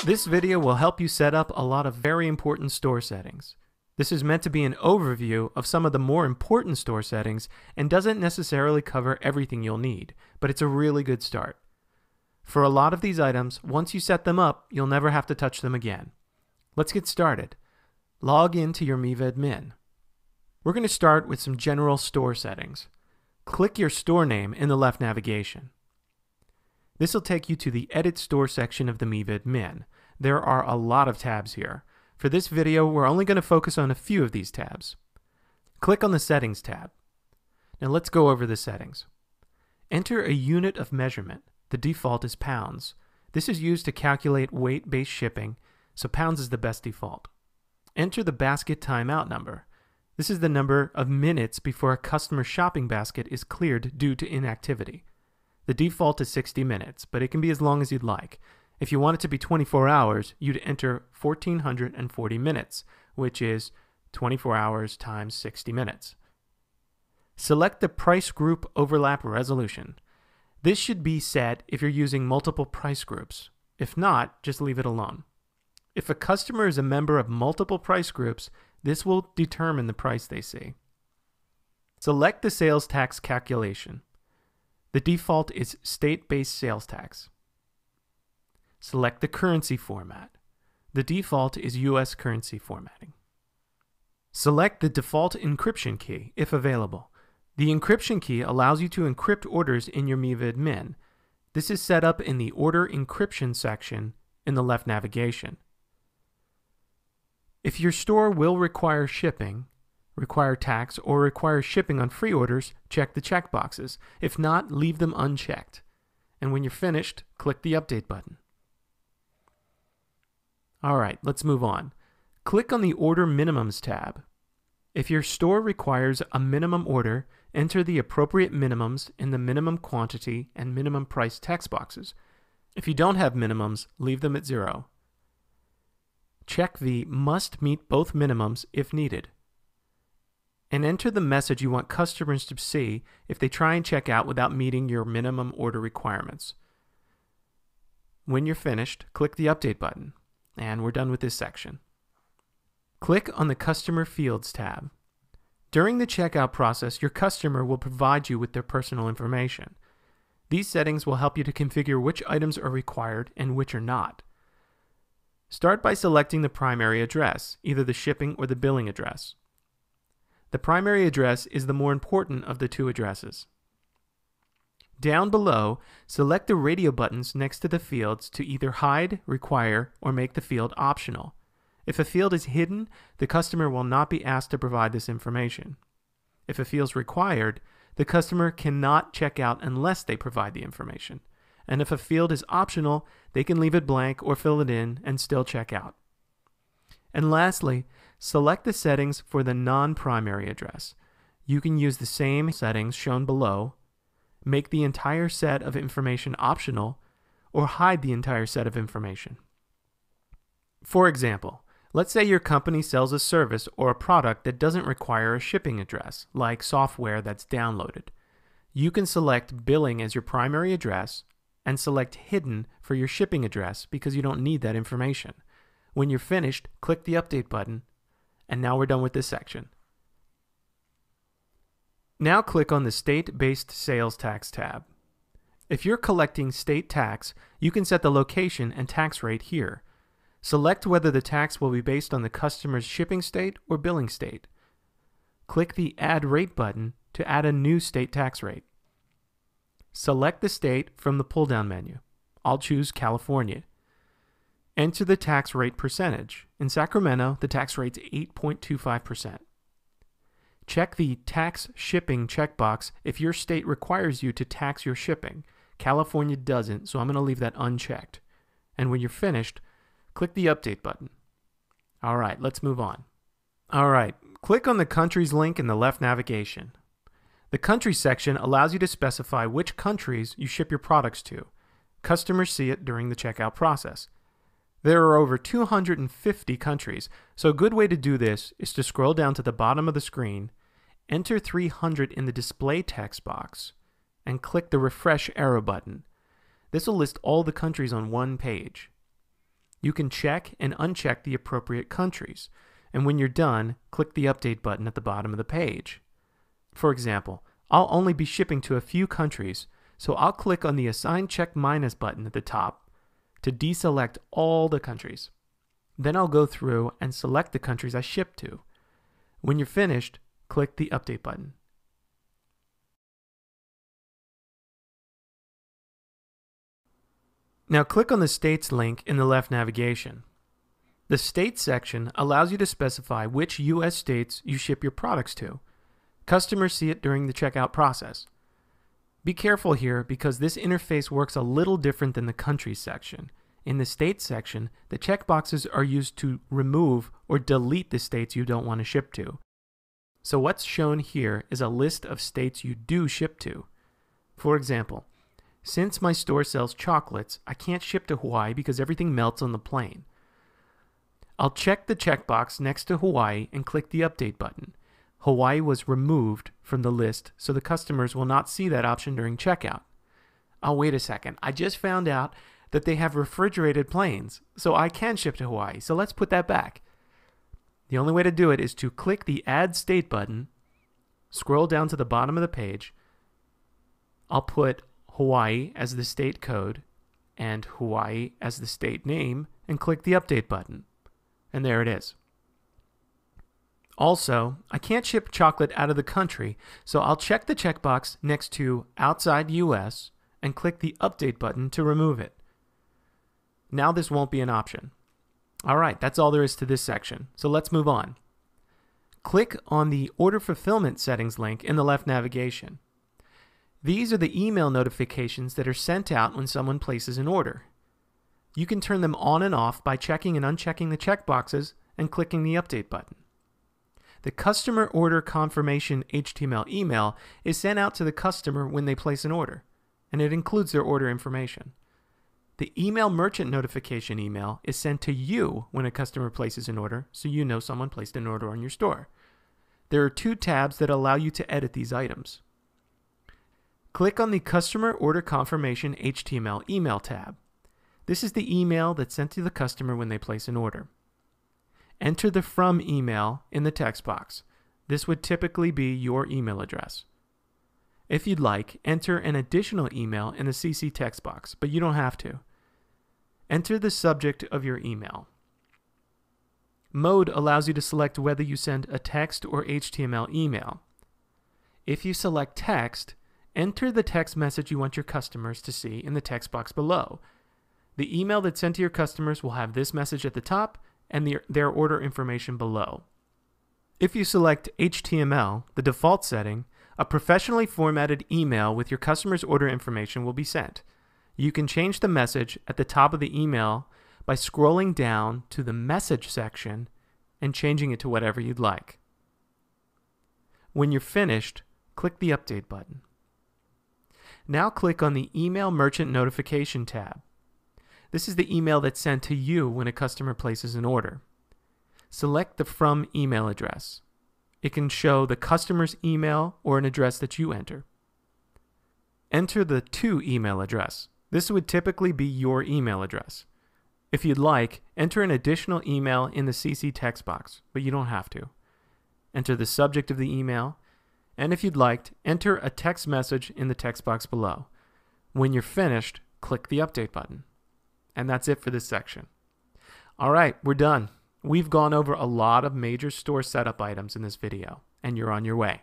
This video will help you set up a lot of very important store settings. This is meant to be an overview of some of the more important store settings and doesn't necessarily cover everything you'll need, but it's a really good start. For a lot of these items, once you set them up, you'll never have to touch them again. Let's get started. Log into your Miva admin. We're going to start with some general store settings. Click your store name in the left navigation. This will take you to the Edit Store section of the Miva admin. There are a lot of tabs here. For this video, we're only going to focus on a few of these tabs. Click on the Settings tab. Now let's go over the settings. Enter a unit of measurement. The default is pounds. This is used to calculate weight-based shipping, so pounds is the best default. Enter the basket timeout number. This is the number of minutes before a customer's shopping basket is cleared due to inactivity. The default is 60 minutes, but it can be as long as you'd like. If you want it to be 24 hours, you'd enter 1440 minutes, which is 24 hours times 60 minutes. Select the price group overlap resolution. This should be set if you're using multiple price groups. If not, just leave it alone. If a customer is a member of multiple price groups, this will determine the price they see. Select the sales tax calculation. The default is state-based sales tax. Select the currency format. The default is US currency formatting. Select the default encryption key, if available. The encryption key allows you to encrypt orders in your Miva admin. This is set up in the Order Encryption section in the left navigation. If your store will require shipping, require tax, or require shipping on free orders, check the checkboxes. If not, leave them unchecked. And when you're finished, click the Update button. Alright, let's move on. Click on the Order Minimums tab. If your store requires a minimum order, enter the appropriate minimums in the minimum quantity and minimum price text boxes. If you don't have minimums, leave them at 0. Check the Must Meet Both Minimums if needed. And enter the message you want customers to see if they try and check out without meeting your minimum order requirements. When you're finished, click the Update button. And we're done with this section. Click on the Customer Fields tab. During the checkout process, your customer will provide you with their personal information. These settings will help you to configure which items are required and which are not. Start by selecting the primary address, either the shipping or the billing address. The primary address is the more important of the two addresses. Down below, select the radio buttons next to the fields to either hide, require, or make the field optional. If a field is hidden, the customer will not be asked to provide this information. If a field is required, the customer cannot check out unless they provide the information. And if a field is optional, they can leave it blank or fill it in and still check out. And lastly, select the settings for the non-primary address. You can use the same settings shown below, make the entire set of information optional, or hide the entire set of information. For example, let's say your company sells a service or a product that doesn't require a shipping address, like software that's downloaded. You can select billing as your primary address and select hidden for your shipping address because you don't need that information. When you're finished, click the Update button, and now we're done with this section. Now click on the State-Based Sales Tax tab. If you're collecting state tax, you can set the location and tax rate here. Select whether the tax will be based on the customer's shipping state or billing state. Click the Add Rate button to add a new state tax rate. Select the state from the pull-down menu. I'll choose California. Enter the tax rate percentage. In Sacramento, the tax rate's 8.25%. Check the Tax Shipping checkbox if your state requires you to tax your shipping. California doesn't, so I'm going to leave that unchecked. And when you're finished, click the Update button. Alright, let's move on. Alright, click on the Countries link in the left navigation. The Countries section allows you to specify which countries you ship your products to. Customers see it during the checkout process. There are over 250 countries, so a good way to do this is to scroll down to the bottom of the screen, enter 300 in the display text box, and click the refresh arrow button. This will list all the countries on one page. You can check and uncheck the appropriate countries, and when you're done, click the Update button at the bottom of the page. For example, I'll only be shipping to a few countries, so I'll click on the Assign Check Minus button at the top to deselect all the countries. Then I'll go through and select the countries I ship to. When you're finished, click the Update button. Now click on the States link in the left navigation. The States section allows you to specify which U.S. states you ship your products to. Customers see it during the checkout process. Be careful here because this interface works a little different than the Countries section. In the States section, the checkboxes are used to remove or delete the states you don't want to ship to. So what's shown here is a list of states you do ship to. For example, since my store sells chocolates, I can't ship to Hawaii because everything melts on the plane. I'll check the checkbox next to Hawaii and click the Update button. Hawaii was removed from the list, so the customers will not see that option during checkout. Oh, wait a second. I just found out that they have refrigerated planes, so I can ship to Hawaii. So let's put that back. The only way to do it is to click the Add State button, scroll down to the bottom of the page. I'll put Hawaii as the state code and Hawaii as the state name and click the Update button. And there it is. Also, I can't ship chocolate out of the country, so I'll check the checkbox next to Outside US and click the Update button to remove it. Now this won't be an option. Alright, that's all there is to this section, so let's move on. Click on the Order Fulfillment Settings link in the left navigation. These are the email notifications that are sent out when someone places an order. You can turn them on and off by checking and unchecking the checkboxes and clicking the Update button. The Customer Order Confirmation HTML email is sent out to the customer when they place an order, and it includes their order information. The Email Merchant Notification email is sent to you when a customer places an order, so you know someone placed an order on your store. There are two tabs that allow you to edit these items. Click on the Customer Order Confirmation HTML email tab. This is the email that's sent to the customer when they place an order. Enter the From email in the text box. This would typically be your email address. If you'd like, enter an additional email in the CC text box, but you don't have to. Enter the subject of your email. Mode allows you to select whether you send a text or HTML email. If you select text, enter the text message you want your customers to see in the text box below. The email that's sent to your customers will have this message at the top and their order information below. If you select HTML, the default setting, a professionally formatted email with your customer's order information will be sent. You can change the message at the top of the email by scrolling down to the Message section and changing it to whatever you'd like. When you're finished, click the Update button. Now click on the Email Merchant Notification tab. This is the email that's sent to you when a customer places an order. Select the From email address. It can show the customer's email or an address that you enter. Enter the To email address. This would typically be your email address. If you'd like, enter an additional email in the CC text box, but you don't have to. Enter the subject of the email, and if you'd like, enter a text message in the text box below. When you're finished, click the Update button. And that's it for this section. All right, we're done. We've gone over a lot of major store setup items in this video, and you're on your way.